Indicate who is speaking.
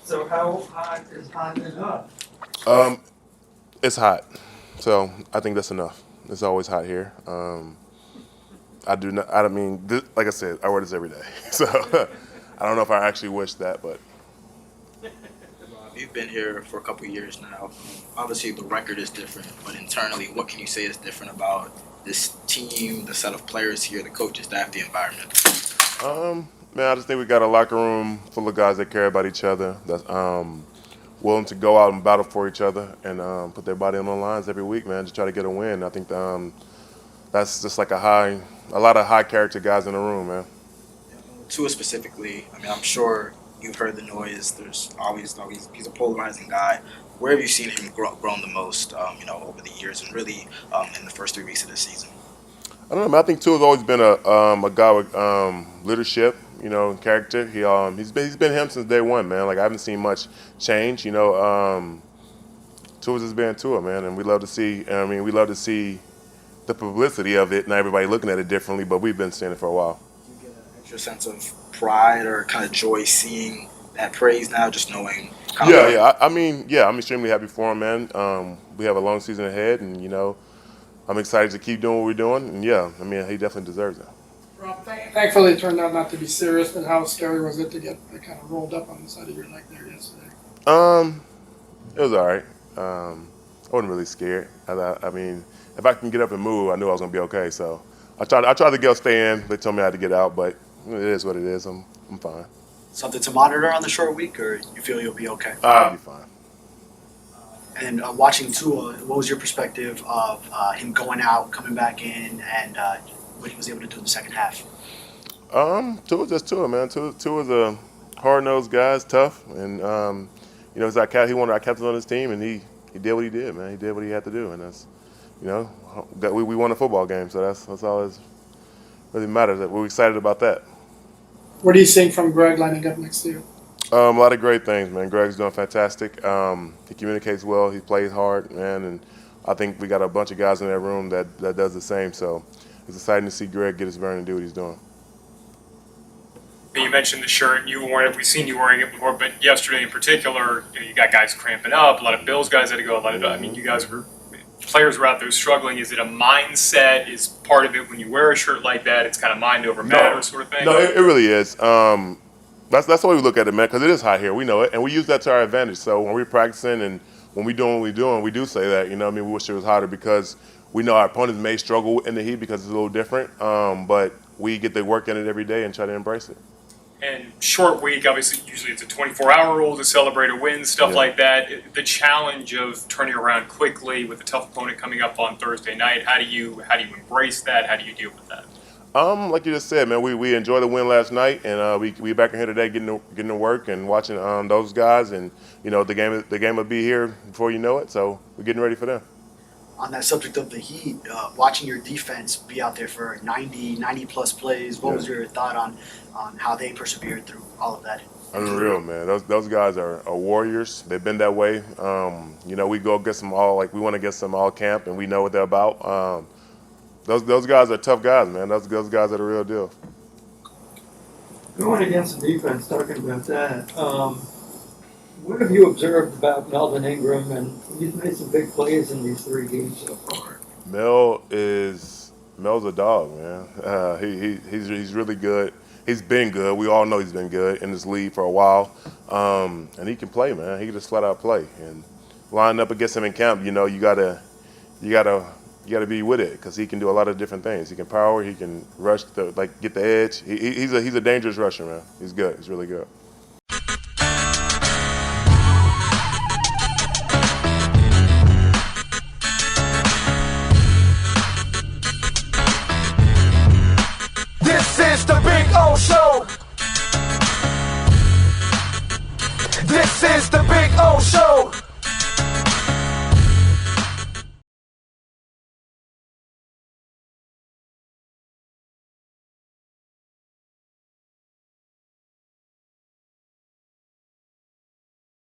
Speaker 1: So how hot is hot enough?
Speaker 2: Um, it's hot, so I think that's enough. It's always hot here. I do not. I don't mean, like I said, I wear this every day, so I don't know if I actually wish that, but
Speaker 3: You've been here for a couple years now. Obviously, the record is different, but internally, what can you say is different about this team, the set of players here, the coaching staff, the environment?
Speaker 2: man, I just think we got a locker room full of guys that care about each other. That's willing to go out and battle for each other and put their body on the lines every week, man, to try to get a win. I think that's just like a lot of high character guys in the room, man.
Speaker 3: Tua specifically, I mean, I'm sure you've heard the noise. There's always he's a polarizing guy. Where have you seen him grown the most, over the years and really in the first 3 weeks of the season?
Speaker 2: I don't know, man. I think Tua's always been a guy with leadership, and character. He's been him since day one, man. Like I haven't seen much change, Tua's just been Tua, man, and we love to see. I mean, we love to see the publicity of it and everybody looking at it differently, but we've been seeing it for a while.
Speaker 3: Do you get an extra sense of pride or kind of joy seeing that praise now, just knowing?
Speaker 2: Yeah, yeah. Yeah. I'm extremely happy for him, man. We have a long season ahead, and I'm excited to keep doing what we're doing. And yeah, I mean, he definitely deserves it.
Speaker 4: Rob, thankfully it turned out not to be serious, but how scary was it to get kind of rolled up on the side of your leg there yesterday?
Speaker 2: Um, it was all right. I wasn't really scared. I mean, if I can get up and move, I knew I was gonna be okay. So I tried to go stay in. They told me I had to get out, but it is what it is. I'm fine.
Speaker 5: Something to monitor on the short week, or you feel you'll be okay?
Speaker 2: I'll be fine.
Speaker 5: And watching Tua, what was your perspective of him going out, coming back in, and what he was able to do in the second half?
Speaker 2: Tua's just Tua, man. Tua's a hard-nosed guy. He's tough, and he's he wanted our captain on his team, and he did what he did, man. He did what he had to do, and that's, we won a football game, so that's all that really matters. We're excited about that.
Speaker 4: What are you seeing from Greg lining up next to you?
Speaker 2: A lot of great things, man. Greg's doing fantastic. He communicates well. He plays hard, man, and I think we got a bunch of guys in that room that does the same. So it's exciting to see Greg get his burn and do what he's doing.
Speaker 6: You mentioned the shirt. We've seen you wearing it before, but yesterday in particular, you got guys cramping up. A lot of Bills guys had to go. Players were out there struggling. Is it a mindset? Is part of it when you wear a shirt like that? It's kind of mind over matter sort of thing.
Speaker 2: No, it really is. That's the way we look at it, man, because it is hot here. We know it, and we use that to our advantage. So when we're practicing and when we're doing what we're doing, we do say that. We wish it was hotter because we know our opponents may struggle in the heat because it's a little different. But we get to work in it every day and try to embrace it.
Speaker 6: And short week, obviously, usually it's a 24-hour rule to celebrate a win, stuff like that. The challenge of turning around quickly with a tough opponent coming up on Thursday night. How do you embrace that? How do you deal with that?
Speaker 2: Like you just said, man, we enjoyed the win last night, and we back in here today getting to work and watching those guys, and the game will be here before you know it. So we're getting ready for them.
Speaker 5: On that subject of the Heat, watching your defense be out there for 90 plus plays, what was your thought on how they persevered through all of that?
Speaker 2: Unreal, man. Those guys are warriors. They've been that way. We go against them all, like we want to get them all camp, and we know what they're about. Those guys are tough guys, man. Those guys are the real deal.
Speaker 1: Going against the defense, talking about that, what have you observed about Melvin Ingram? And he's made some big plays in these 3 games so far.
Speaker 2: Mel's a dog, man. He's really good. He's been good. We all know he's been good in this league for a while, and he can play, man. He can just flat out play. And lining up against him in camp, you gotta be with it because he can do a lot of different things. He can power. He can rush get the edge. He's a dangerous rusher, man. He's good. He's really good.